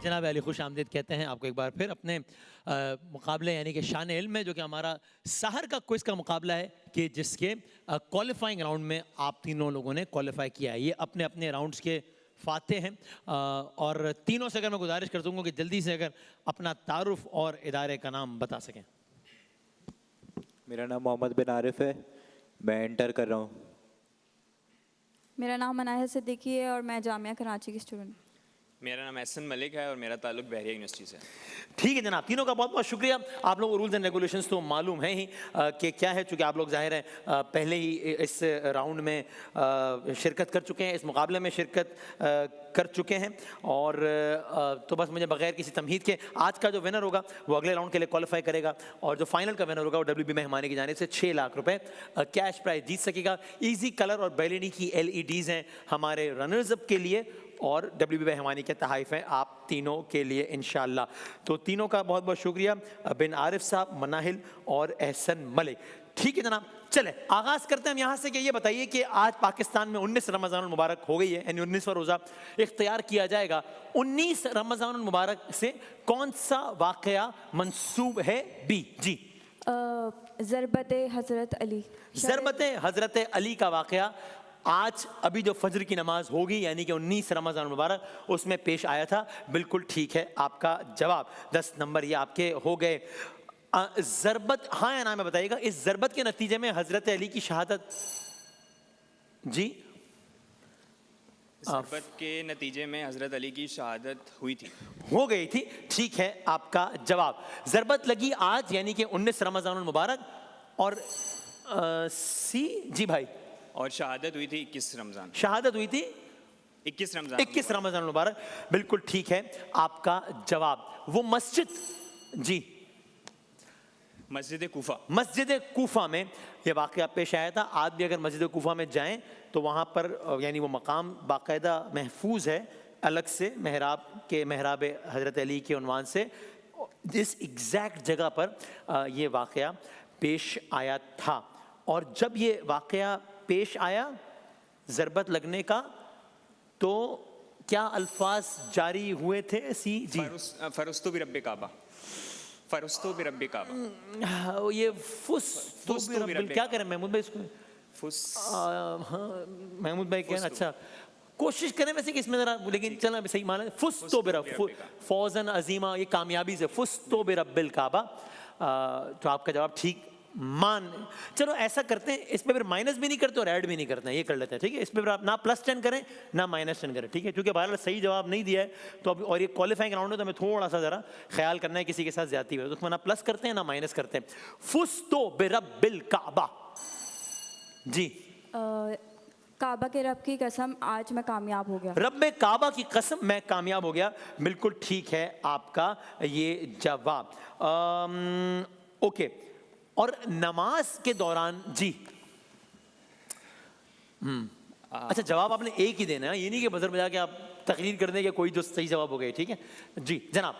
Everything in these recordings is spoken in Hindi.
जनाब अली खुश आमदीद कहते हैं आपको एक बार फिर अपने मुकाबले यानी कि शान इल्म में, जो कि हमारा सहर का क्विज़ का मुकाबला है कि जिसके क्वालिफाइंग राउंड में आप तीनों लोगों ने क्वालिफाई किया है। ये अपने अपने राउंड्स के फाते हैं और तीनों से अगर मैं गुजारिश कर दूंगा कि जल्दी से अगर अपना तारुफ और इदारे का नाम बता सकें। मेरा नाम मोहम्मद बिन आरिफ है, मैं इंटर कर रहा हूँ। मेरा नाम अनाया सिद्दीकी है और मैं जामिया कराची की स्टूडेंट। मेरा नाम एहसन मलिक है और मेरा ताल्लुक बहरिया यूनिवर्सिटी से है। ठीक है जनाब, तीनों का बहुत बहुत शुक्रिया। आप लोगों को रूल्स एंड रेगुलेशंस तो मालूम है ही कि क्या है, चूँकि आप लोग जाहिर है पहले ही इस राउंड में शिरकत कर चुके हैं, इस मुकाबले में शिरकत कर चुके हैं और तो बस मुझे बगैर किसी तमहीद के आज का जो विनर होगा वो अगले राउंड के लिए क्वालिफाई करेगा और जो फाइनल का विनर होगा वो WB मेहमानी की जानिब से 6 लाख रुपए कैश प्राइज जीत सकेगा। इजी कलर और बेलिनी की LEDs हैं हमारे रनर्स अप के लिए और WB मेहमानी के तहाइफ हैं आप तीनों के लिए इंशाल्लाह। तो तीनों का बहुत बहुत शुक्रिया, बिन आरिफ साहब, मनाहिल और एहसन मलिक। ठीक है जनाब, चले आगाज करते हैं हम यहाँ से कि ये बताइए कि आज पाकिस्तान में 19 रमज़ान मुबारक हो गई है, यानी 19वां रोज़ा इख्तियार किया जाएगा। 19 रमज़ान मुबारक से कौन सा वाक़या मंसूब है? बी जी, ज़रबत हज़रत अली। ज़रबत हज़रत अली का वाक़या आज अभी जो फजर की नमाज होगी यानी कि 19 रमज़ान मुबारक उसमें पेश आया था। बिल्कुल ठीक है आपका जवाब, 10 नंबर ये आपके हो गए। ज़रबत, हाँ या ना में बताइएगा, इस ज़रबत के नतीजे में हज़रत अली की शहादत जी, ज़रबत के नतीजे में हज़रत अली की शहादत हुई थी, हो गई थी। ठीक है आपका जवाब, ज़रबत लगी आज यानी कि 19 रमज़ान मुबारक और सी जी भाई, और शहादत हुई थी 21 रमज़ान। शहादत हुई थी 21 रमज़ान 21 रमज़ान मुबारक, बिल्कुल ठीक है आपका जवाब। वो मस्जिद जी, मस्जिद कूफा, मस्जिद कूफा में ये वाक़या पेश आया था। आज भी अगर मस्जिद कूफा में जाएं तो वहाँ पर यानी वो मकाम बाकायदा महफूज है अलग से महराब के, महराब हज़रत अली के उन्वान से। जिस एग्जैक्ट जगह पर ये वाक़या पेश आया था और जब ये वाक़या पेश आया ज़रबत लगने का तो क्या अल्फाज जारी हुए थे? सी जी, फरुस्तु भी रब्बे काबा, फरुस्तु भी रब्बे काबा। ये फुस्तु भी रब्बिल, क्या करें महमूद भाई इसको? हाँ महमूद भाई कह रहे हैं, अच्छा कोशिश करें वैसे कि इसमें जरा, लेकिन चलना भी सही माना, फुस्तो बिरब, फौजन अजीमा, ये कामयाबी से फुस्तो बिरब्बिल काबा। तो आपका जवाब ठीक मान। चलो ऐसा करते हैं, इस पे फिर माइनस भी नहीं करते और ऐड भी नहीं करते हैं, ये कर लेते हैं। ठीक है, इस पे फिर आप ना +10 करें ना -10 करें। ठीक है, क्योंकि बहरहाल सही जवाब नहीं दिया है तो अब, और ये क्वालिफाइंग राउंड है तो हमें थोड़ा सा जरा ख्याल करना है किसी के साथ ज्यादती हुई तो उसमें ना प्लस करते हैं ना माइनस करते हैं। फुस्तो बिरब्बिल काबा जी, काबा के रब की कसम आज मैं कामयाब हो गया। रब्बे काबा की कसम मैं कामयाब हो गया, बिल्कुल ठीक है आपका ये जवाब। ओके, और नमाज के दौरान जी, अच्छा जवाब आपने एक ही देना है, ये नहीं कि बजर बजा के आप तकरीर कर दें कि कोई जो सही जवाब हो गया। ठीक है जी जनाब,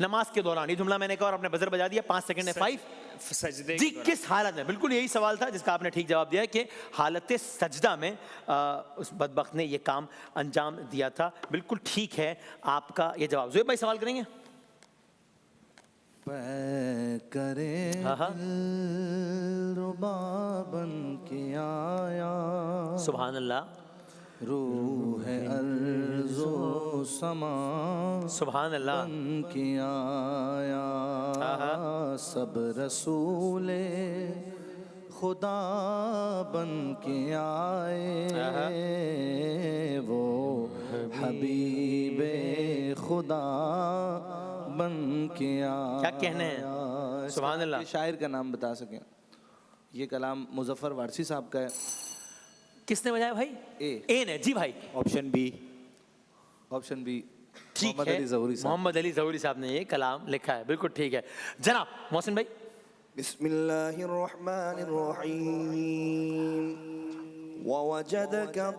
नमाज के दौरान, ये जुमला मैंने कहा और आपने बजर बजा दिया, 5 सेकंड है। 5 सजदे जी, किस हालत में? बिल्कुल यही सवाल था जिसका आपने ठीक जवाब दिया कि हालत सजदा में उस बदबख्त ने ये काम अंजाम दिया था। बिल्कुल ठीक है आपका ये जवाब। ज़ुहैब भाई सवाल करेंगे? करे रुबाबन के आया, सुभान अल्लाह, रूह अर्ज़ो समा, सुभान अल्लाह, की आया, सब रसूले खुदा बन के आए, वो हबीबे खुदा बन के आया। क्या कहने हैं? सुभान अल्लाह। शायर का नाम बता सकें? ये कलाम मुजफ्फर वारसी साहब का है। किसने बजाया भाई? ए ने जी भाई। Option B, option B, Mohammad Ali Zahoori साहब। मोहम्मद अली ज़हूरी साहब ने ये कलाम लिखा है, बिल्कुल ठीक है जनाब। मोहसिन भाई, बिस्मिल्लाहिर्रहमानिर्रहीम, ववजदक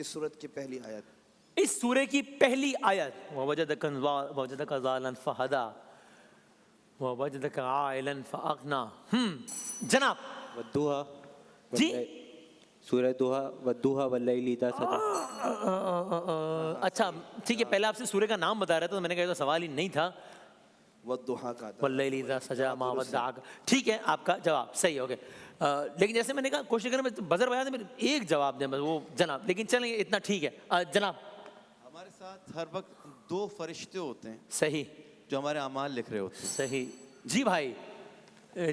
इस सूरत की पहली आयत, इस सूरे की पहली आयत वजदक ज़ालन फहदा, ववजदक आइलन फअगना। जनाब वद्दुहा जी। सूरह दुहा वद्दुहा वल्लैली इज़ा सजा। अच्छा ठीक है, पहले आपसे सूर्य का नाम बता रहा था तो मैंने कहा तो सवाल ही नहीं था। वद्दुहा का था। वल्लैली इज़ा सजा मा वद्दअक। ठीक है, आपका जवाब सही हो गया। लेकिन जैसे मैंने कहा कोशिश करें बजर बजा दे, एक जवाब दें बस वो जनाब, लेकिन चलें इतना ठीक है। जनाब हमारे साथ हर वक्त दो फरिश्ते होते हैं सही जो हमारे अमाल लिख रहे होते हैं। सही। जी भाई,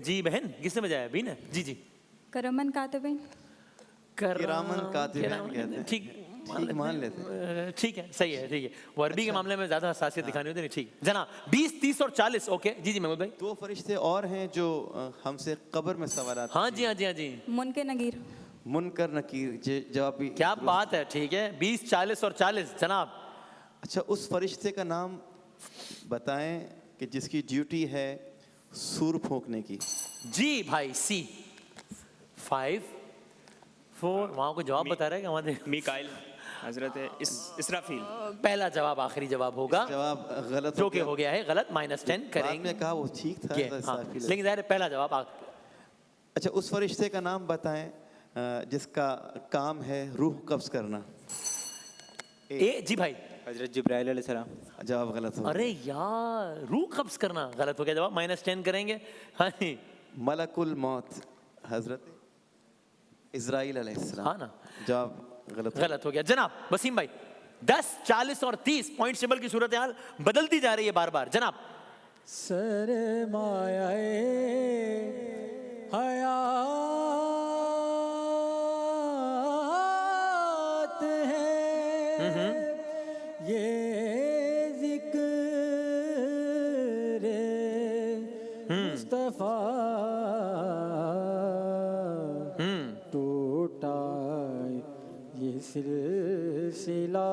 जी बहन, किसने बजाया? बीन है जी जी। करमन कातिबिन। किरामन कातिबिन कहते हैं। ठीक ठीक मान लेते हैं। ठीक है, सही है, ठीक है। वो अरबी के मामले में ज्यादा हसासियत दिखानी होती है। ठीक जनाब, 20, 30 और 40। ओके जी जी महमूद भाई। दो फरिश्ते और हैं जो हमसे कब्र में सवाल हाँ जी हाँ जी हाँ जी। मुनके नगीर। मुनकर नकीर जवाब भी। क्या बात है, ठीक है। 20, 40 और 40 जनाब। अच्छा, उस फरिश्ते का नाम बताएं कि जिसकी ड्यूटी है सूर फूंकने की। जी भाई, C 5 4। वहाँ को जवाब बता रहे हैं हमारे। मीकाइल, हजरत इसराफील। पहला जवाब आखिरी जवाब होगा, जवाब गलत जो कि हो गया है गलत। -10 बाद करेंगे। में कहा वो ठीक था। ये, हाँ, लेकिन ज़ाहिर है पहला जवाब अच्छा, उस फरिश्ते का नाम बताएं जिसका काम है रूह कब्ज करना। ए जी भाई। हजरत जिब्राइल अलैहिस्सलाम। जवाब गलत हो। अरे यार, रूह कब्ज करना गलत हो गया जवाब। -10 करेंगे। हाँ जी। मलकुल मौत हजरत इज़राइल अलैहिस्सलाम। हाँ ना, जवाब गलत हो गया जनाब। वसीम भाई, 10, 40 और 30 पॉइंट टेबल की सूरत हाल बदलती जा रही है बार बार जनाब। सरमाए हयात है ये ज़िक्र मुस्तफ़ा टूटा ये सिलसिला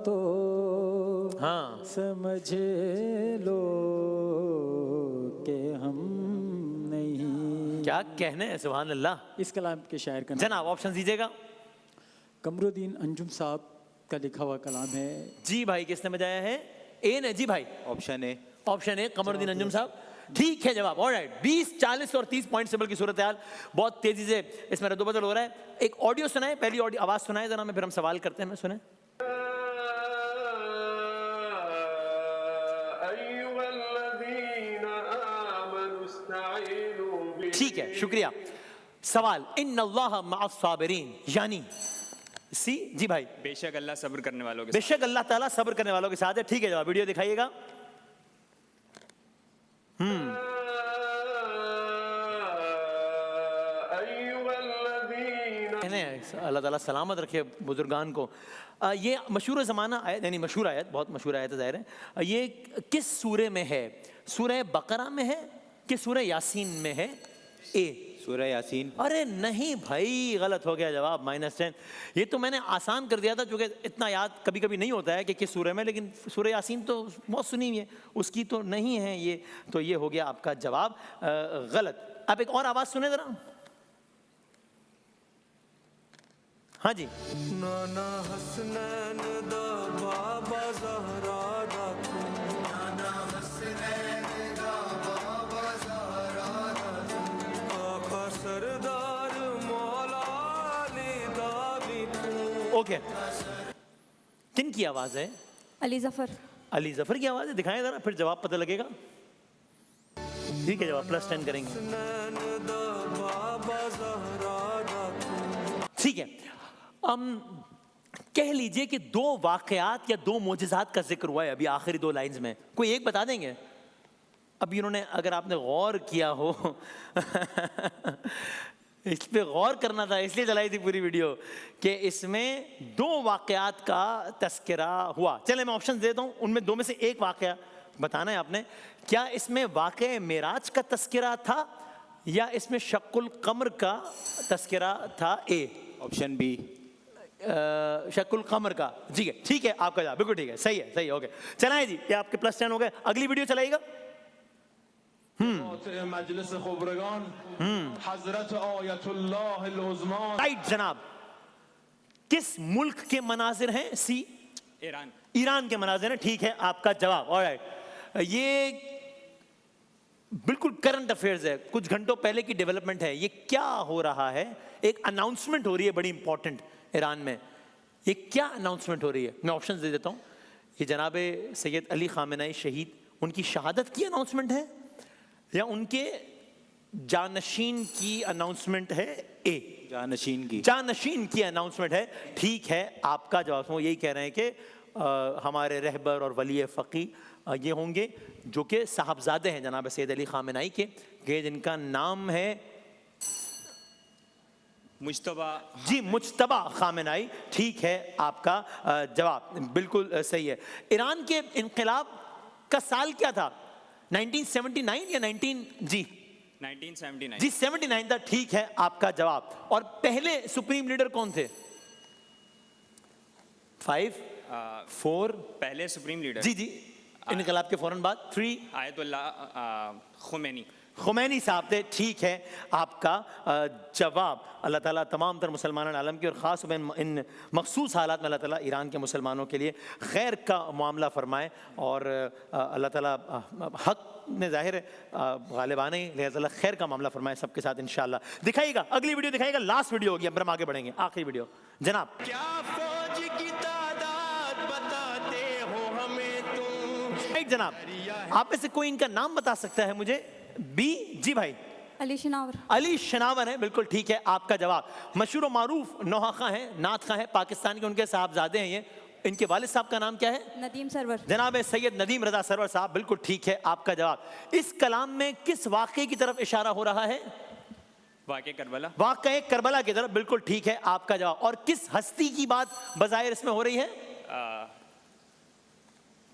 तो हाँ समझ लो कि हम नहीं। क्या कहने हैं, सुभान अल्लाह। इस कलाम के शायर का नाम जनाब ऑप्शन दीजिएगा। कमरुद्दीन अंजुम साहब का लिखा हुआ कलाम है। जी भाई, किसने बजाया है? ए ने। जी भाई, option A. Option A Kamruddin Anjum साहब। ठीक है जवाब। ऑलराइट, 20, 40 और 30 पॉइंट टेबल की सूरत हाल बहुत तेजी से इसमें रद्दोबदल हो रहा है। एक ऑडियो सुनाए, पहली ऑडियो आवाज सुनाए जरा, मैं फिर हम सवाल करते हैं। मैं सुने। ठीक है, शुक्रिया। सवाल, इन्नल्लाह मअस साबिरीन, यानी सी। जी भाई। बेशक अल्लाह सब्र करने वालों के बेशक अल्लाह ताला सब्र करने वालों के साथ है। ठीक है जवाब। वीडियो दिखाइएगा। अल्लाह ताला सलामत रखे बुजुर्गान को। ये मशहूर ज़माना आयत, यानी मशहूर आयत, बहुत मशहूर आयत है ज़ाहिर है। ये किस सूरे में है? सूरह बकरा में है कि सूरह यासीन में है? ए सूरह यासीन। अरे नहीं भाई, गलत हो गया जवाब। -10। ये तो मैंने आसान कर दिया था क्योंकि इतना याद कभी कभी नहीं होता है कि किस सूरह में, लेकिन सूरह यासीन तो बहुत सुनी हुई है, उसकी तो नहीं है ये। तो ये हो गया आपका जवाब गलत। आप एक और आवाज़ सुने जरा। हाँ जी। नाना हसनैन दा बाबा ज़हरा दा तू, नाना हसनैन दा बाबा ज़हरा दा तू, आका सरदार मौला अली दा भी तू। ओके, किन की आवाज़ है? अली जफ़र। अली जफ़र की आवाज़ है। दिखाएं जरा, फिर जवाब पता लगेगा। ठीक है जवाब, +10 करेंगे। हसनैन दा बाबा ज़हरा दा तू। ठीक है, कह लीजिए कि दो वाकयात या दो मोजज़ात का जिक्र हुआ है अभी आखिरी 2 लाइंस में। कोई एक बता देंगे? अभी उन्होंने, अगर आपने गौर किया हो इस पे गौर करना था इसलिए चलाई थी पूरी वीडियो कि इसमें 2 वाकयात का तस्करा हुआ। चले मैं ऑप्शन देता हूँ, उनमें 2 में से एक वाकया बताना है आपने। क्या इसमें वाक़या मेराज का तस्करा था या इसमें शक्कुल कमर का तस्करा था? ए ऑप्शन बी शक्कुल कमर का। जी है, ठीक है आपका जवाब बिल्कुल ठीक है, सही है, सही है। ओके चलाएं जी, ये आपके +10 हो गए। अगली वीडियो चलाइएगा। मजलिस खुबरगान हजरत आयतुल्लाह अल-उज़्मा। राइट जनाब। किस मुल्क के मनाजिर हैं? सी ईरान। ईरान के मनाजिर हैं। ठीक है आपका जवाब। ऑलराइट, ये बिल्कुल करंट अफेयर्स है, कुछ घंटों पहले की डेवलपमेंट है। ये क्या हो रहा है? एक अनाउंसमेंट हो रही है बड़ी इंपॉर्टेंट ईरान में। ये क्या अनाउंसमेंट हो रही है? मैं ऑप्शंस दे देता हूँ। ये जनाब सैयद अली खामेनेई शहीद, उनकी शहादत की अनाउंसमेंट है या उनके जानशीन की अनाउंसमेंट है? ए, जानशीन की अनाउंसमेंट है। ठीक है, आपका जवाब। वो यही कह रहे हैं कि हमारे रहबर और वली फ़क़ी ये होंगे जो कि साहबजादे हैं जनाब सैयद अली खामेनेई के जिनका नाम है मुज्तबा। जी, मुज्तबा खामेनेई। ठीक है, आपका जवाब बिल्कुल सही है। ईरान के इनकलाब का साल क्या था? 1979 या 1979 जी 79 था। ठीक है, आपका जवाब। और पहले सुप्रीम लीडर कौन थे? 5 4 पहले सुप्रीम लीडर जी इनकलाब के फौरन बाद 3 आयतुल्लाह खुमैनी। खुमैनी साहब थे। ठीक है, आपका जवाब। अल्लाह ताला तमाम तर मुसलमान आलम की और ख़ास इन मखसूस हालात में अल्लाह ताला ईरान के मुसलमानों के लिए खैर का मामला फरमाए। और अल्लाह ताला हक ने ज़ाहिर है गालिबान ही, लिहाज़ा खैर का मामला फरमाए सबके साथ इंशाअल्लाह। दिखाइएगा अगली वीडियो, दिखाइएगा लास्ट वीडियो होगी, अब हम आगे बढ़ेंगे। आखिरी वीडियो जनाब। क्या फौज की तादाद बताते हो हमें तुम। राइट जनाब, आप में से कोई इनका नाम बता सकता है मुझे? बी जी भाई। अली शनावर। अली शनावर है, बिल्कुल ठीक है, आपका जवाब। मशहूर मारूफ नौहा हैं, नात खां हैं, पाकिस्तान के उनके साहबजादे हैं ये। इनके वालिद साहब का नाम क्या है? नदीम सरवर। जनाब सैयद नदीम रजा सरवर साहब, बिल्कुल ठीक है, आपका जवाब। इस कलाम में किस वाक़े की तरफ इशारा हो रहा है? वाक़े करबला। वाक़े करबला की तरफ, बिल्कुल ठीक है, आपका जवाब। और किस हस्ती की बात बज़ाहिर इसमें हो रही है?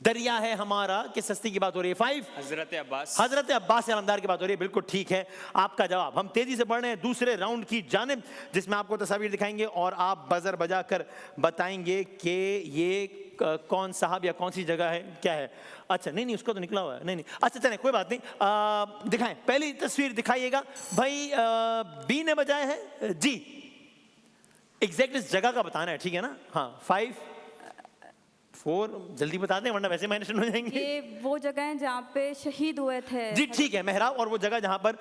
दरिया है हमारा, किस हस्ती की बात हो रही है? 5 हजरत अब्बास। हजरत अब्बास अलमदार की बात हो रही है, बिल्कुल ठीक है, आपका जवाब। हम तेजी से बढ़ रहे हैं दूसरे राउंड की जानिब, जिसमें आपको तस्वीर दिखाएंगे और आप बजर बजा कर बताएंगे कि ये कौन साहब या कौन सी जगह है, क्या है। अच्छा नहीं, उसको तो निकला हुआ है। नहीं, अच्छा चलें, कोई बात नहीं। दिखाएं, पहली तस्वीर दिखाइएगा भाई। बी ने बजाया है जी, एग्जैक्ट इस जगह का बताना है, ठीक है ना? हाँ, 5 4 जल्दी बता दें वरना वैसे माइनस हो जाएंगे। ये वो जगह है जहाँ पे शहीद हुए थे जी ठीक है, मेहराब और वो जगह जहाँ पर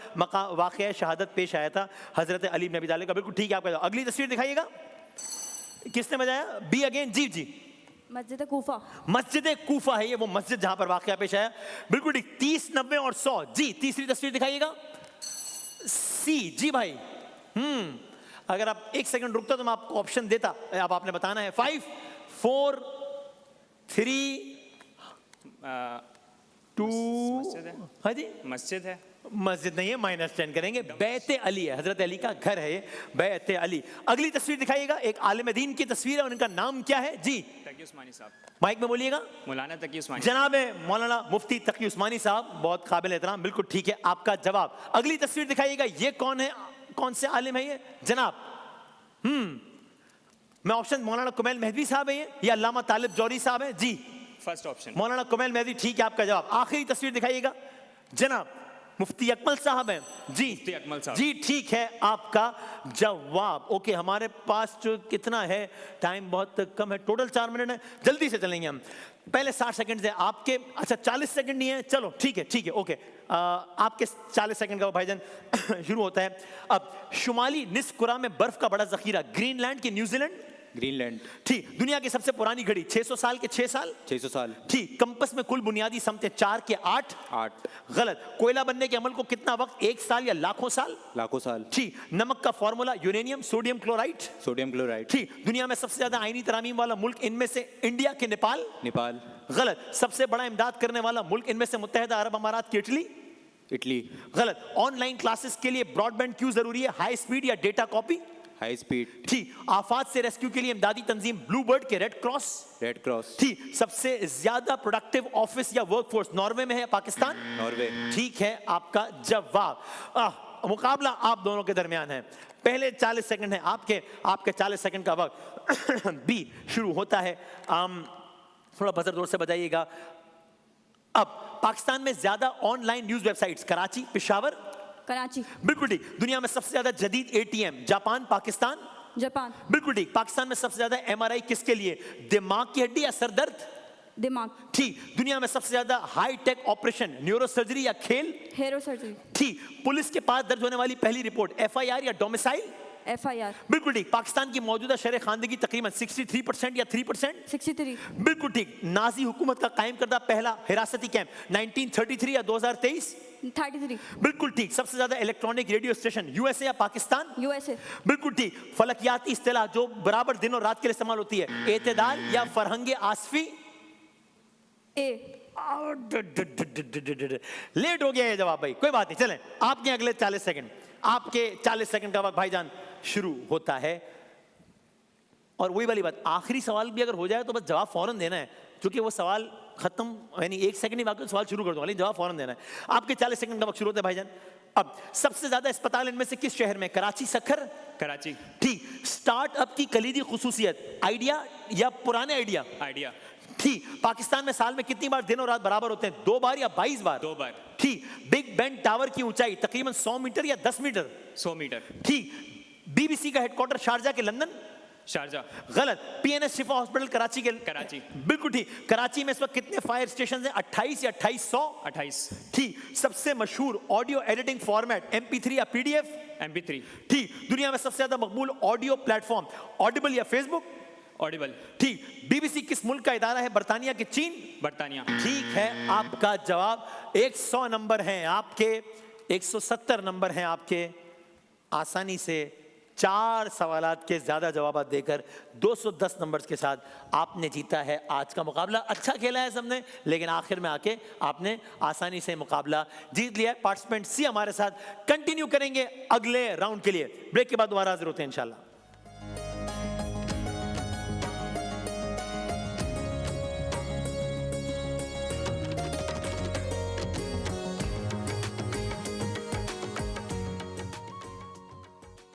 वाक़या शहादत पेश आया था हजरत अली बिन अबी तालिब का, बिल्कुल ठीक है, आपका। अगली तस्वीर दिखाइएगा, किसने बजाया? बी अगेन जी। मस्जिद कूफा। मस्जिद कूफा है ये वो मस्जिद जहाँ पर वाक़या पेश आया, बिल्कुल ठीक। 30 90 और 100 जी। तीसरी तस्वीर दिखाइएगा, सी जी भाई। अगर आप 1 सेकंड रुकता तो मैं आपको ऑप्शन देता, अब आपने बताना है। 5 4 3 2 हाँ जी, मस्जिद है। मस्जिद नहीं है, -10 करेंगे। बैत अली है, हजरत अली का घर है ये, बैत अली। अगली तस्वीर दिखाइएगा, एक आलिम दीन की तस्वीर है और उनका नाम क्या है? जी तकी उस्मानी साहब। माइक में बोलिएगा। मौलाना तकी उस्मानी। जनाब मौलाना मुफ्ती तकी उस्मानी साहब, बहुत काबिल एहतराम, बिल्कुल ठीक है, आपका जवाब। अगली तस्वीर दिखाइएगा, ये कौन है, कौन से आलिम है ये जनाब? मैं ऑप्शन, मौलाना कुमैल मेहदी साहब है ये या अल्लामा तालिब जौहरी साहब है? जी फर्स्ट ऑप्शन मौलाना कुमैल मेहदी, ठीक है, आपका जवाब। आखिरी तस्वीर दिखाइएगा जनाब, मुफ्ती अकमल साहब हैं जी। मुफ्ती अकमल साहब जी ठीक है, आपका जवाब। ओके, हमारे पास जो कितना है, टाइम बहुत कम है, टोटल 4 मिनट है, जल्दी से चलेंगे हम। पहले 60 सेकंड है आपके, अच्छा 40 सेकंड नहीं है, चलो ठीक है ओके। आपके 40 सेकंड का भाईजान शुरू होता है अब। शुमाली निस्फ कुरा में बर्फ का बड़ा जखीरा, ग्रीनलैंड की न्यूजीलैंड? ग्रीनलैंड। ठीक। दुनिया की सबसे पुरानी घड़ी 600 साल के 6 साल? 600 साल। ठीक। कंपस में कुल बुनियादी समतें 4 के 8? 8। गलत। कोयला बनने के अमल को कितना वक्त, 1 साल या लाखों साल? लाखों साल। ठीक। नमक का formula uranium sodium chloride? Sodium chloride. ठीक। दुनिया में सबसे ज्यादा आईनी तरामीम वाला मुल्क इनमें से इंडिया के नेपाल? नेपाल। गलत। सबसे बड़ा इमदाद करने वाला मुल्क इनमें से मुत्तहिदा अरब अमारात की इटली? इटली। गलत। ऑनलाइन क्लासेस के लिए ब्रॉडबैंड क्यों जरूरी है, हाई स्पीड या डेटा कॉपी? High speed. ठीक। आफात से रेस्क्यू के लिए इमदादी तंजीम ब्लू बर्ड के रेड क्रॉस? Red cross. ठीक। सबसे ज्यादा प्रोडक्टिव ऑफिस या वर्कफोर्स नॉर्वे में है, पाकिस्तान? नॉर्वे। ठीक है, आपका जवाब। मुकाबला आप दोनों के दरमियान है। पहले 40 सेकंड है आपके 40 सेकंड का वक्त बी शुरू होता है। थोड़ा बजर जोर से बजाइएगा। अब पाकिस्तान में ज्यादा online news websites, Karachi, Peshawar? Karachi. बिल्कुल ठीक। दुनिया में सबसे ज्यादा जदीद ATM, जापान, पाकिस्तान? जापान। बिल्कुल ठीक। पाकिस्तान में सबसे ज्यादा MRI किसके लिए, दिमाग की हड्डी या सर दर्द? दिमाग, ठीक। दुनिया में सबसे ज्यादा high tech operation neuro surgery या खेल, हेरो सर्जरी, ठीक। पुलिस के पास दर्ज होने वाली पहली रिपोर्ट एफआईआर या डोमिसाइल, FIR, बिल्कुल ठीक। पाकिस्तान की मौजूदा शरह खानदगी तकरीबन 63% या 3%, 63, बिल्कुल ठीक। नाजी हुकूमत का कायम करदा पहला हिरासती कैंप 1933 या 2023, 33, बिल्कुल ठीक। सबसे ज्यादा इलेक्ट्रॉनिक रेडियो स्टेशन यूएसए या पाकिस्तान, USA, बिल्कुल ठीक। फलकियाती इस्तिलाह जो बराबर दिन और रात के लिए इस्तेमाल होती है, एतदाल या फरहंग आसफी, A, लेट हो गया ये जवाब भाई, कोई बात नहीं। चलें, आपके अगले 40 सेकंड, आपके 40 सेकंड का वक्त भाईजान शुरू होता है। और वही वाली बात, आखिरी सवाल भी अगर हो जाए तो बस जवाब फौरन देना है, क्योंकि वो सवाल खत्म, यानी 1 सेकंड ही बाकी, सवाल शुरू कर दूंगा, लेकिन जवाब फौरन देना है। आपके 40 सेकंड का वक्त शुरू होता है भाईजान। अब सबसे ज्यादा अस्पताल इनमें से किस शहर में? कराची, सखर, कराची, ठीक। स्टार्टअप की कलीदी खुसूसियत, आइडिया या पुराने आइडिया, आइडिया, ठीक। पाकिस्तान में साल में कितनी बार दिन और रात बराबर होते हैं? 2 बार या 22 बार? 2 बार, ठीक। बिग बेन टावर की ऊंचाई तकरीबन 100 मीटर या 10 मीटर? 100 मीटर, ठीक। बीबीसी का हेडक्वार्टर शारजा के लंदन? शारजा, गलत। पीएनएस शिफा हॉस्पिटल कराची के? कराची, बिल्कुल ठीक। कराची में इस वक्त कितने फायर स्टेशन हैं? 28 या 2800? 28, ठीक। सबसे मशहूर ऑडियो एडिटिंग फॉर्मेट MP3 या PDF? MP3, ठीक। दुनिया में सबसे ज्यादा मकबूल ऑडियो प्लेटफॉर्म ऑडिबल या फेसबुक? ऑडिबल, ठीक। बीबीसी किस मुल्क का इदारा है? बर्तानिया के, चीन? बर्तानिया, ठीक है आपका जवाब। 100 नंबर हैं आपके, 170 नंबर हैं आपके। आसानी से 4 सवालात के ज्यादा जवाब देकर 210 नंबर्स के साथ आपने जीता है आज का मुकाबला। अच्छा खेला है सबने, लेकिन आखिर में आके आपने आसानी से मुकाबला जीत लिया है। पार्टिसिपेंट सी हमारे साथ कंटिन्यू करेंगे अगले राउंड के लिए। ब्रेक के बाद दोबारा हाजिर होते हैं इंशाल्लाह।